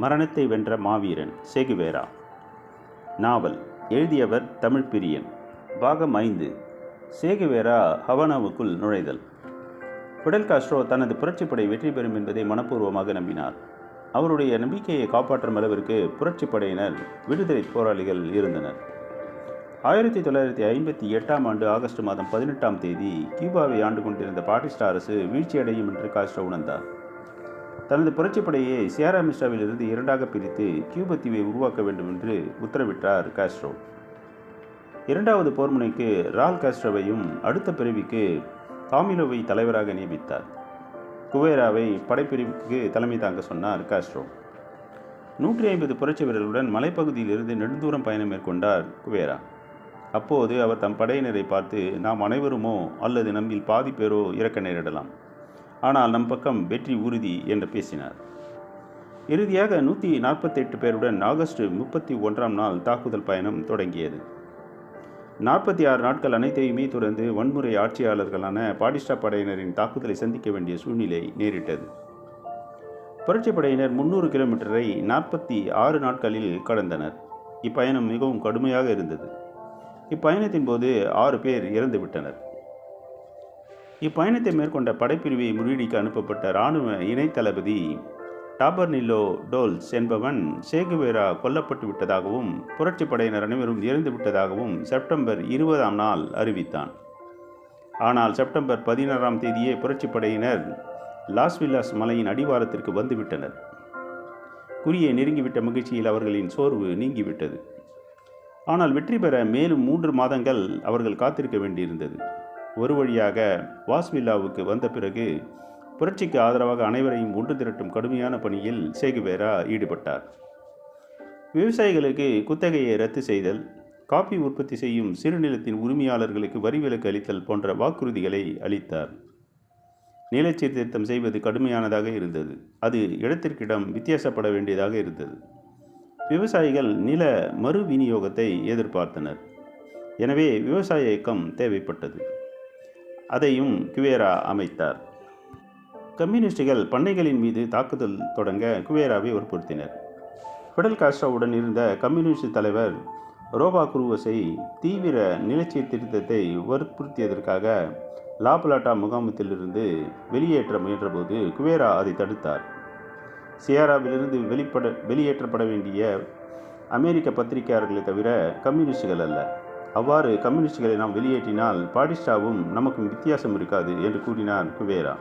மரணத்தை வென்ற மாவீரன் சேகுவேரா. நாவல் எழுதியவர் தமிழ் பிரியன். பாகம் 5. சேகுவேரா ஹவானாவுக்குள் நுழைதல். பிடல் காஸ்ட்ரோ தனது புரட்சிப்படை வெற்றி பெறும் என்பதை மனப்பூர்வமாக நம்பினார். அவருடைய நம்பிக்கையை காப்பாற்றும் அளவிற்கு புரட்சிப்படையினர் விடுதலை போராளிகள் இருந்தனர். 1958ஆம் ஆண்டு ஆகஸ்ட் மாதம் 18ஆம் தேதி கியூபாவை ஆண்டு கொண்டிருந்த பாடிஸ்டா அரசு வீழ்ச்சியடையும் என்று காஸ்ட்ரோ உணர்ந்தார். தனது புரட்சிப்படையை சியரா மிஸ்ட்ராவிலிருந்து இரண்டாக பிரித்து கியூபா தீவை உருவாக்க வேண்டும் என்று உத்தரவிட்டார் காஸ்ட்ரோ. இரண்டாவது போர் முனைக்கு ரால் காஸ்ட்ரோவையும் அடுத்த பிரிவுக்கு காமிலோவை தலைவராக நியமித்தார். குவேராவை படைப்பிரிவுக்கு தலைமை தாங்க சொன்னார் காஸ்ட்ரோ. 150 புரட்சி வீரர்களுடன் மலைப்பகுதியிலிருந்து நெடுந்தூரம் பயணம் மேற்கொண்டார் குவேரா. அப்போது அவர் தம் படையினரை பார்த்து, நாம் அனைவருமோ அல்லது நம்மில் பாதி பேரோ இறக்க நேரிடலாம், ஆனால் நம் பக்கம் வெற்றி உறுதி என்று பேசினார். இறுதியாக 148 பேருடன் ஆகஸ்ட் 31ஆம் நாள் தாக்குதல் பயணம் தொடங்கியது. 46 நாட்கள் அனைத்தையுமே தொடர்ந்து வன்முறை ஆட்சியாளர்களான பாடிஸ்டா படையினரின் தாக்குதலை சந்திக்க வேண்டிய சூழ்நிலை நேரிட்டது. புரட்சி படையினர் 300 கிலோமீட்டரை 46 நாட்களில் கடந்தனர். இப்பயணம் மிகவும் கடுமையாக இருந்தது. இப்பயணத்தின் போது 6 பேர் இறந்துவிட்டனர். இப்பயணத்தை மேற்கொண்ட படைப்பிரிவை முறியடிக்க அனுப்பப்பட்ட இராணுவ இணை தளபதி டாபர்னில்லோ டோல்ஸ் என்பவன் சேகுவேரா கொல்லப்பட்டு விட்டதாகவும் புரட்சி படையினர் அனைவரும் இறந்து விட்டதாகவும் செப்டம்பர் 20ஆம் நாள் அறிவித்தான். ஆனால் செப்டம்பர் 16ஆம் தேதியே புரட்சி படையினர் லாஸ் வில்லாஸ் மலையின் அடிவாரத்திற்கு வந்துவிட்டனர். குறியை நெருங்கிவிட்ட மகிழ்ச்சியில் அவர்களின் சோர்வு நீங்கிவிட்டது. ஆனால் வெற்றி பெற மேலும் 3 மாதங்கள் அவர்கள் காத்திருக்க வேண்டியிருந்தது. ஒரு வழியாக வாஸ்வில்லாவுக்கு வந்த பிறகு புரட்சிக்கு ஆதரவாக அனைவரையும் ஒன்று திரட்டும் கடுமையான பணியில் சேகுவேரா ஈடுபட்டார். விவசாயிகளுக்கு குத்தகையை ரத்து செய்தல், காபி உற்பத்தி செய்யும் சிறுநிலத்தின் உரிமையாளர்களுக்கு வரி விலக்கு அளித்தல் போன்ற வாக்குறுதிகளை அளித்தார். நில சீர்திருத்தம் செய்வது கடுமையானதாக இருந்தது. அது இடத்திற்கிடம் வித்தியாசப்பட வேண்டியதாக இருந்தது. விவசாயிகள் நில மறு விநியோகத்தை எதிர்பார்த்தனர். எனவே விவசாய இயக்கம் தேவைப்பட்டது. அதையும் குவேரா அமைத்தார். கம்யூனிஸ்டுகள் பண்ணைகளின் மீது தாக்குதல் தொடங்க குவேராவை வற்புறுத்தினர். பிடல் காஸ்ட்ரோவுடன் இருந்த கம்யூனிஸ்ட் தலைவர் ரோபா குரூவஸை தீவிர நிலச்சீர்திருத்தத்தை வற்புறுத்தியதற்காக லாப்லாட்டா முகாமத்திலிருந்து வெளியேற்ற முயன்றபோது குவேரா அதை தடுத்தார். சியராவிலிருந்து வெளியேற்றப்பட வேண்டிய அமெரிக்க பத்திரிகையாளர்களை தவிர கம்யூனிஸ்டுகள் அல்ல. அவ்வாறு கம்யூனிஸ்டுகளை நாம் வெளியேற்றினால் பாடிஸ்டாவும் நமக்கும் வித்தியாசம் இருக்காது என்று கூறினார் குவேரா.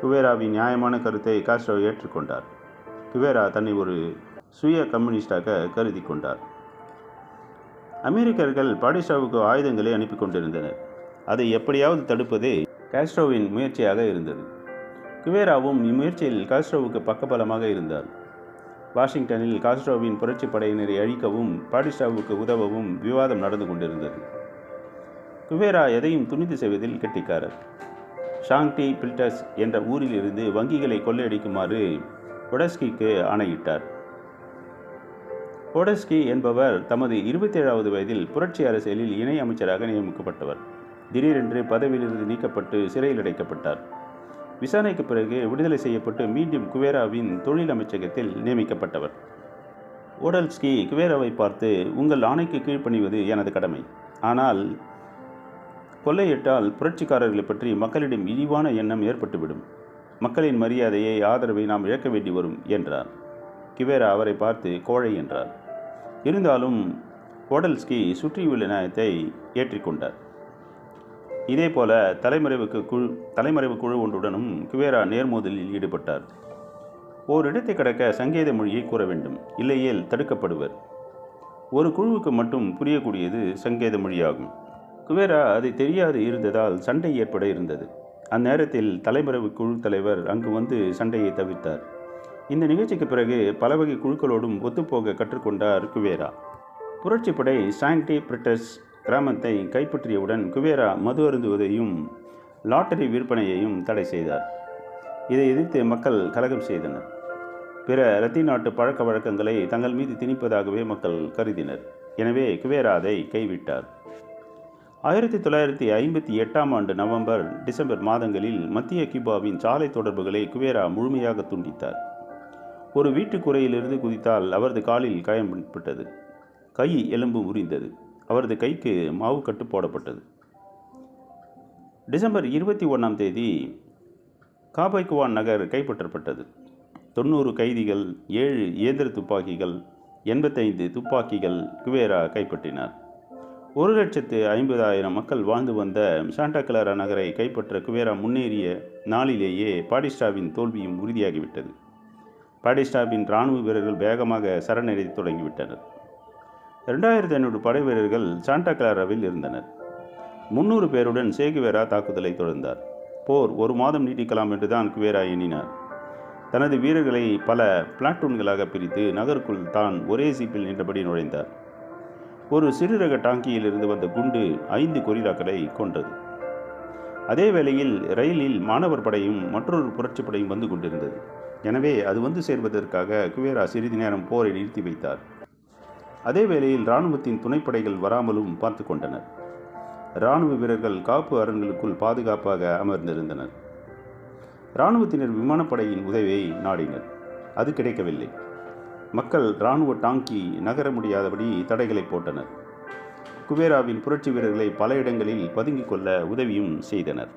குவேராவின் நியாயமான கருத்தை காஸ்ட்ரோ ஏற்றுக்கொண்டார். குவேரா தன்னை ஒரு சுய கம்யூனிஸ்டாக கருதி கொண்டார். அமெரிக்கர்கள் பாடிஸ்டாவுக்கு ஆயுதங்களை அனுப்பி கொண்டிருந்தனர். அதை எப்படியாவது தடுப்பதே காஸ்ட்ரோவின் முயற்சியாக இருந்தது. குவேராவும் இம்முயற்சியில் காஸ்ட்ரோவுக்கு பக்கபலமாக இருந்தார். வாஷிங்டனில் காஸ்ட்ரோவின் புரட்சி படையினரை அழிக்கவும் பாடிஸ்டாவுக்கு உதவவும் விவாதம் நடந்து கொண்டிருந்தது. குவேரா எதையும் துணிந்து செய்வதில் கெட்டிக்காரர். ஷாங்டி பில்டர்ஸ் என்ற ஊரில் இருந்து வங்கிகளை கொள்ளையடிக்குமாறு ஒடஸ்கிக்கு ஆணையிட்டார். ஒடஸ்கி என்பவர் தமது 27வது வயதில் புரட்சி அரசியலில் இணை அமைச்சராக நியமிக்கப்பட்டவர். திடீரென்று பதவியிலிருந்து நீக்கப்பட்டு சிறையில் அடைக்கப்பட்டார். விசாரணைக்கு பிறகு விடுதலை செய்யப்பட்டு மீண்டும் குவேராவின் தொழில் அமைச்சகத்தில் நியமிக்கப்பட்டவர். ஓடல்ஸ்கி குவேராவை பார்த்து, உங்கள் ஆணைக்கு கீழ்ப்பணிவது எனது கடமை. ஆனால் கொள்ளையிட்டால் புரட்சிக்காரர்களை பற்றி மக்களிடம் இழிவான எண்ணம் ஏற்பட்டுவிடும். மக்களின் மரியாதையை ஆதரவை நாம் இழக்க வேண்டி வரும் என்றார். குவேரா அவரை பார்த்து கோழை என்றார். இருந்தாலும் ஓடல்ஸ்கி சுற்றியுள்ள நியாயத்தை ஏற்றிக்கொண்டார். இதேபோல தலைமறைவு குழு ஒன்றுடனும் குவேரா நேர்மோதலில் ஈடுபட்டார். ஓரிடத்தை கடக்க சங்கேத மொழியை கூற வேண்டும், இல்லையேல் தடுக்கப்படுவர். ஒரு குழுவுக்கு மட்டும் புரியக்கூடியது சங்கேத மொழியாகும். குவேரா அதை தெரியாது இருந்ததால் சண்டை ஏற்பட இருந்தது. அந்நேரத்தில் தலைமறைவு குழு தலைவர் அங்கு வந்து சண்டையை தவிர்த்தார். இந்த நிகழ்ச்சிக்கு பிறகு பல வகை குழுக்களோடும் ஒத்துப்போக கற்றுக்கொண்டார் குவேரா. புரட்சிப்படை சாங்டி பிரிட்டஸ் கிராமத்தை கைப்பற்றியவுடன் குவேரா மது அருந்துவதையும் லாட்டரி விற்பனையையும் தடை செய்தார். இதை எதிர்த்து மக்கள் கலகம் செய்தனர். பிற லத்தீன் நாட்டு பழக்க வழக்கங்களை தங்கள் மீது திணிப்பதாகவே மக்கள் கருதினர். எனவே குவேரா அதை கைவிட்டார். 1958ஆம் ஆண்டு நவம்பர், டிசம்பர் மாதங்களில் மத்திய கியூபாவின் சாலை தொடர்புகளை குவேரா முழுமையாக துண்டித்தார். ஒரு வீட்டு கூரையிலிருந்து குதித்தால் அவரது காலில் காயம்பட்டது. கை எலும்பு முறிந்தது. அவரது கைக்கு மாவு கட்டு போடப்பட்டது. டிசம்பர் 21ஆம் தேதி காபைக்குவான் நகர் கைப்பற்றப்பட்டது. 90 கைதிகள், 7 இயந்திர துப்பாக்கிகள், 85 துப்பாக்கிகள் குவேரா கைப்பற்றினார். 1,50,000 மக்கள் வாழ்ந்து வந்த சாண்டா கிளாரா நகரை கைப்பற்ற குவேரா முன்னேறிய நாளிலேயே பாடிஸ்டாவின் தோல்வியும் உறுதியாகிவிட்டது. பாடிஸ்டாவின் இராணுவ வீரர்கள் வேகமாக சரணடைய தொடங்கிவிட்டனர். 2,500 படை வீரர்கள் சாண்டா கிளாராவில் இருந்தனர். 300 பேருடன் சேகுவேரா தாக்குதலை தொடர்ந்தார். போர் 1 மாதம் நீட்டிக்கலாம் என்றுதான் குவேரா எண்ணினார். தனது வீரர்களை பல பிளாட்டூன்களாக பிரித்து நகருக்குள் தான் ஒரே சீப்பில் நின்றபடி நுழைந்தார். ஒரு சிறு ரக டாங்கியில் இருந்து வந்த குண்டு 5 கொரில்லாக்களை கொன்றது. அதே வேளையில் ரயிலில் மாணவர் படையும் மற்றொரு புரட்சி படையும் வந்து கொண்டிருந்தது. எனவே அது வந்து சேர்வதற்காக குவேரா சிறிது நேரம் போரை நிறுத்தி வைத்தார். அதே வேளையில் இராணுவத்தின் துணைப்படைகள் வராமலும் பார்த்து கொண்டனர். இராணுவ வீரர்கள் காப்பு அரண்களுக்குள் பாதுகாப்பாக அமர்ந்திருந்தனர். இராணுவத்தினர் விமானப்படையின் உதவியை நாடினர். அது கிடைக்கவில்லை. மக்கள் இராணுவ டாங்கி நகர முடியாதபடி தடைகளை போட்டனர். குவேராவின் புரட்சி வீரர்களை பல இடங்களில் பதுங்கிக் கொள்ள உதவியும் செய்தனர்.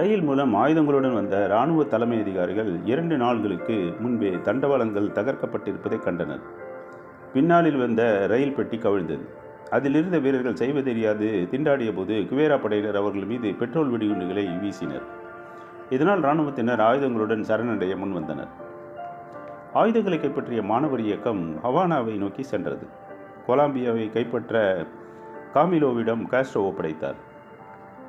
ரயில் மூலம் ஆயுதங்களுடன் வந்த இராணுவ தலைமை அதிகாரிகள் 2 நாள்களுக்கு முன்பே தண்டவாளங்கள் தகர்க்கப்பட்டிருப்பதை கண்டனர். பின்னாளில் வந்த ரயில் பெட்டி கவிழ்ந்தது. அதிலிருந்த வீரர்கள் செய்வதறியாது திண்டாடிய போது குவேரா படையினர் அவர்கள் மீது பெட்ரோல் வெடிகுண்டுகளை வீசினர். இதனால் இராணுவத்தினர் ஆயுதங்களுடன் சரணடைய முன்வந்தனர். ஆயுதங்களை கைப்பற்றிய மாணவர் இயக்கம் ஹவானாவை நோக்கி சென்றது. கொலம்பியாவை கைப்பற்ற காமிலோவிடம் காஸ்ட்ரோ ஒப்படைத்தார்.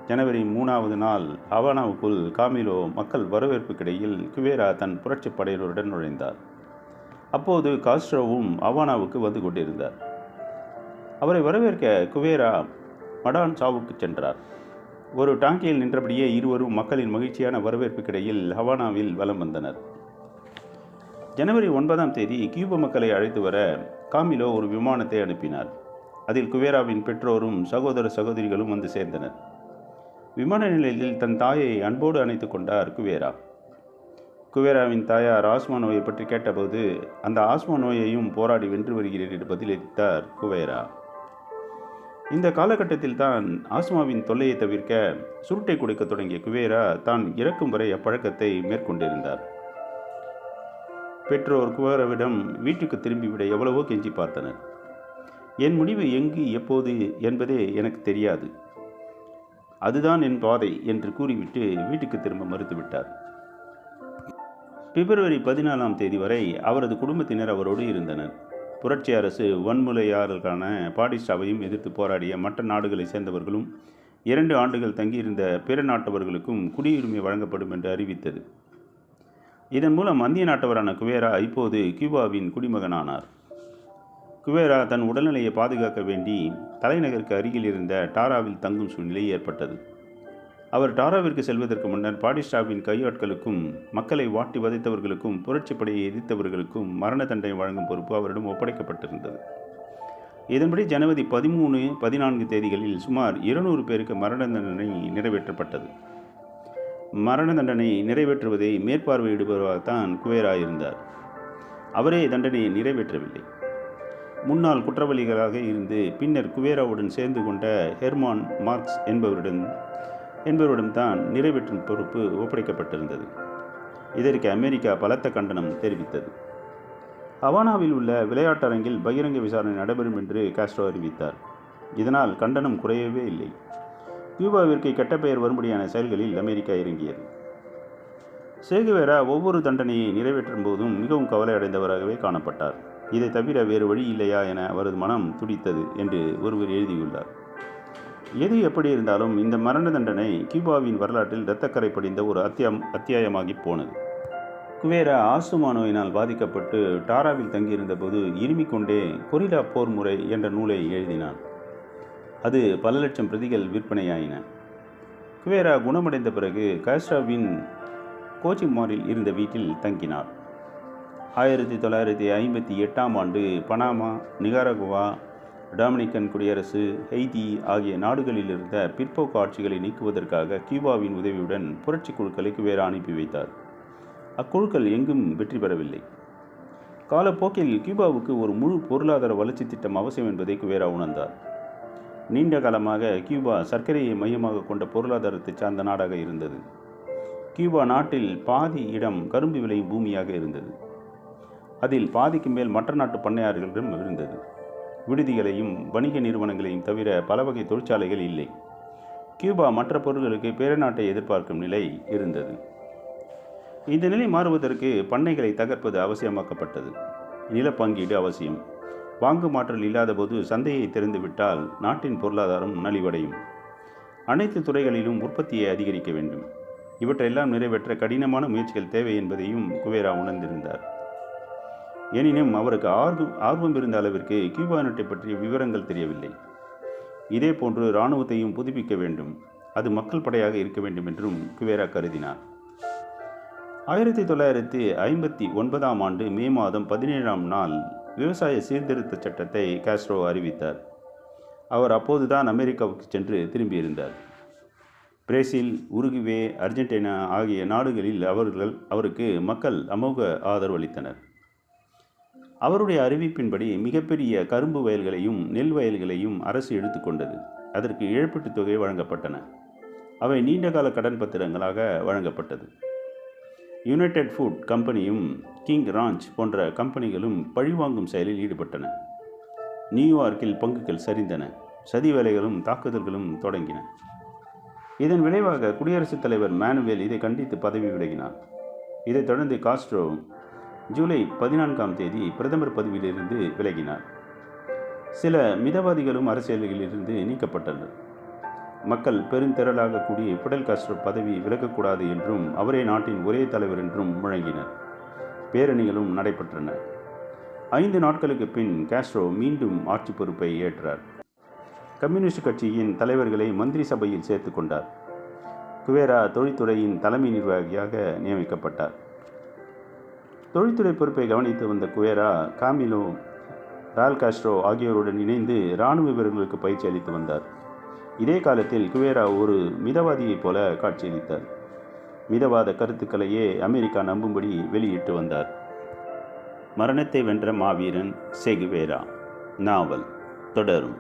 ஜனவரி 3ஆவது நாள் ஹவானாவுக்குள் காமிலோ மக்கள் வரவேற்புக்கிடையில் குவேரா தன் புரட்சி படையினருடன் நுழைந்தார். அப்போது காஸ்ட்ரோவும் ஹவானாவுக்கு வந்து கொண்டிருந்தார். அவரை வரவேற்க குவேரா மடான் சாவுக்கு சென்றார். ஒரு டாங்கியில் நின்றபடியே இருவரும் மக்களின் மகிழ்ச்சியான வரவேற்புக்கிடையில் ஹவானாவில் வலம் வந்தனர். ஜனவரி 9ஆம் தேதி கியூப மக்களை அழைத்து வர காமிலோ ஒரு விமானத்தை அனுப்பினார். அதில் குவேராவின் பெற்றோரும் சகோதர சகோதரிகளும் வந்து சேர்ந்தனர். விமான நிலையத்தில் தன் தாயை அன்போடு அணைத்து கொண்டார் குவேரா. குவேராவின் தாயார் ஆஸ்மா நோயை பற்றி கேட்டபோது அந்த ஆஸ்மா நோயையும் போராடி வென்று வருகிறேன் என்று பதிலளித்தார் குவேரா. இந்த காலகட்டத்தில் தான் ஆஸ்மாவின் தொல்லையை தவிர்க்க சுருட்டை கொடுக்க தொடங்கிய குவேரா தான் இறக்கும் வரை அப்பழக்கத்தை மேற்கொண்டிருந்தார். பெற்றோர் குவேராவிடம் வீட்டுக்கு திரும்பிவிட எவ்வளவோ கெஞ்சி பார்த்தனர். என் முடிவு எங்கு எப்போது என்பதே எனக்கு தெரியாது, அதுதான் என் பாதை என்று கூறிவிட்டு வீட்டுக்கு திரும்ப மறுத்துவிட்டார். பிப்ரவரி 14ஆம் தேதி வரை அவரது குடும்பத்தினர் அவரோடு இருந்தனர். புரட்சி அரசு வன்முறையாளர்களான பாடிஸ்டாவையும் எதிர்த்து போராடிய மற்ற நாடுகளை சேர்ந்தவர்களும் 2 ஆண்டுகள் தங்கியிருந்த பிற நாட்டவர்களுக்கும் குடியுரிமை வழங்கப்படும் என்று அறிவித்தது. இதன் மூலம் அந்நிய நாட்டவரான குவேரா இப்போது கியூபாவின் குடிமகனானார். குவேரா தன் உடல்நிலையை பாதுகாக்க வேண்டி தலைநகருக்கு அருகில் இருந்த டாராவில் தங்கும் சூழ்நிலை ஏற்பட்டது. அவர் டாராவிற்கு செல்வதற்கு முன்னர் பாடிஸ்டாவின் கையாட்களுக்கும் மக்களை வாட்டி வதைத்தவர்களுக்கும் புரட்சி படையை எதிர்த்தவர்களுக்கும் மரண தண்டனை வழங்கும் பொறுப்பு அவரிடம் ஒப்படைக்கப்பட்டிருந்தது. இதன்படி ஜனவரி 13, 14 தேதிகளில் சுமார் 200 பேருக்கு மரண தண்டனை நிறைவேற்றப்பட்டது. மரண தண்டனை நிறைவேற்றுவதை மேற்பார்வையிடுபவராகத்தான் குவேரா இருந்தார். அவரே தண்டனையை நிறைவேற்றவில்லை. முன்னாள் குற்றவாளிகளாக இருந்து பின்னர் குவேராவுடன் சேர்ந்து கொண்ட ஹெர்மான் மார்க்ஸ் என்பவரிடம்தான் நிறைவேற்றும் பொறுப்பு ஒப்படைக்கப்பட்டிருந்தது. இதற்கு அமெரிக்கா பலத்த கண்டனம் தெரிவித்தது. ஹவானாவில் உள்ள விளையாட்டரங்கில் பகிரங்க விசாரணை நடைபெறும் என்று காஸ்ட்ரோ அறிவித்தார். இதனால் கண்டனம் குறையவே இல்லை. கியூபாவிற்கு கெட்ட பெயர் வரும்படியான செயல்களில் அமெரிக்கா இறங்கியது. சேகுவேரா ஒவ்வொரு தண்டனையை நிறைவேற்றும் போதும் மிகவும் கவலை அடைந்தவராகவே காணப்பட்டார். இதை தவிர வேறு வழி இல்லையா என அவரது மனம் துடித்தது என்று ஒருவர் எழுதியுள்ளார். எது எப்படி இருந்தாலும் இந்த மரண தண்டனை கியூபாவின் வரலாற்றில் இரத்தக்கரை படிந்த ஒரு அத்தியாயமாகி போனது. குவேரா ஆஸ்துமா நோயினால் பாதிக்கப்பட்டு டாராவில் தங்கியிருந்த போது இருமிக் கொண்டே கொரில்லா போர் முறை என்ற நூலை எழுதினான். அது பல லட்சம் பிரதிகள் விற்பனையாயின. குவேரா குணமடைந்த பிறகு காஸ்ட்ரோவின் கோச்சிமாரில் இருந்த வீட்டில் தங்கினார். 1958ஆம் ஆண்டு பனாமா, நிகாரகுவா, டொமினிக்கன் குடியரசு, ஹெய்தி ஆகிய நாடுகளில் இருந்த பிற்போக்கு ஆட்சிகளை நீக்குவதற்காக கியூபாவின் உதவியுடன் புரட்சி குழுக்களை குவேரா அனுப்பி வைத்தார். அக்குழுக்கள் எங்கும் வெற்றி பெறவில்லை. காலப்போக்கில் கியூபாவுக்கு ஒரு முழு பொருளாதார வளர்ச்சி திட்டம் அவசியம் என்பதை குவேரா உணர்ந்தார். நீண்ட காலமாக கியூபா சர்க்கரையை மையமாக கொண்ட பொருளாதாரத்தை சார்ந்த நாடாக இருந்தது. கியூபா நாட்டில் பாதி இடம் கரும்பு விளையும் பூமியாக இருந்தது. அதில் பாதிக்கு மேல் மற்ற நாட்டு பண்ணையாளர்களிடம் இருந்தது. விடுதிகளையும் வணிக நிறுவனங்களையும் தவிர பல வகை தொழிற்சாலைகள் இல்லை. கியூபா மற்ற பொருட்களுக்கு பிற நாட்டை எதிர்பார்க்கும் நிலை இருந்தது. இந்த நிலை மாறுவதற்கு பண்ணைகளை தகர்ப்பது அவசியமாக்கப்பட்டது. நிலப்பங்கீடு அவசியம். வாங்கும் ஆற்றல் இல்லாத போது சந்தையை திறந்துவிட்டால் நாட்டின் பொருளாதாரம் நலிவடையும். அனைத்து துறைகளிலும் உற்பத்தியை அதிகரிக்க வேண்டும். இவற்றையெல்லாம் நிறைவேற்ற கடினமான முயற்சிகள் தேவை என்பதையும் குவேரா உணர்ந்திருந்தார். எனினும் அவருக்கு ஆர்வம் இருந்த அளவிற்கு கியூபா நாட்டை பற்றிய விவரங்கள் தெரியவில்லை. இதே போன்று இராணுவத்தையும் புதுப்பிக்க வேண்டும். அது மக்கள் படையாக இருக்க வேண்டும் என்றும் குவேரா கருதினார். 1959ஆம் ஆண்டு மே மாதம் 17ஆம் நாள் விவசாய சீர்திருத்த சட்டத்தை காஸ்ட்ரோ அறிவித்தார். அவர் அப்போதுதான் அமெரிக்காவுக்கு சென்று திரும்பியிருந்தார். பிரேசில், உருகுவே, அர்ஜென்டினா ஆகிய நாடுகளில் அவருக்கு மக்கள் அமோக ஆதரவு அளித்தனர். அவருடைய அறிவிப்பின்படி மிகப்பெரிய கரும்பு வயல்களையும் நெல் வயல்களையும் அரசு எடுத்துக்கொண்டது. அதற்கு இழப்பீட்டுத் தொகை வழங்கப்பட்டன. அவை நீண்டகால கடன் பத்திரங்களாக வழங்கப்பட்டது. யுனைடெட் ஃபுட் கம்பெனியும் கிங் ராஞ்ச் போன்ற கம்பெனிகளும் பழிவாங்கும் செயலில் ஈடுபட்டன. நியூயார்க்கில் பங்குகள் சரிந்தன. சதி வேலைகளும் தாக்குதல்களும் தொடங்கின. இதன் விளைவாக குடியரசுத் தலைவர் மேனுவேல் இதை கண்டித்து பதவி விலகினார். இதைத் தொடர்ந்து காஸ்ட்ரோ ஜூலை 14ஆம் தேதி பிரதமர் பதவியிலிருந்து விலகினார். சில மிதவாதிகளும் அரசியலிலிருந்து நீக்கப்பட்டனர். மக்கள் பெருந்திரளாக கூடி பிடல் காஸ்ட்ரோ பதவி விலகக்கூடாது என்றும் அவரே நாட்டின் ஒரே தலைவர் என்றும் முழங்கினர். பேரணிகளும் நடைபெற்றன. 5 நாட்களுக்கு பின் காஸ்ட்ரோ மீண்டும் ஆட்சி பொறுப்பை ஏற்றார். கம்யூனிஸ்ட் கட்சியின் தலைவர்களை மந்திரி சபையில் சேர்த்து கொண்டார். குவேரா தொழில்துறையின் தலைமை நிர்வாகியாக நியமிக்கப்பட்டார். தொழில்துறை பொறுப்பை கவனித்து வந்த குவேரா காமிலோ, ரால் காஸ்ட்ரோ ஆகியோருடன் இணைந்து இராணுவ வீரர்களுக்கு பயிற்சி அளித்து வந்தார். இதே காலத்தில் குவேரா ஒரு மிதவாதியைப் போல காட்சியளித்தார். மிதவாத கருத்துக்களையே அமெரிக்கா நம்பும்படி வெளியிட்டு வந்தார். மரணத்தை வென்ற மாவீரன் சே குவேரா நாவல் தொடரும்.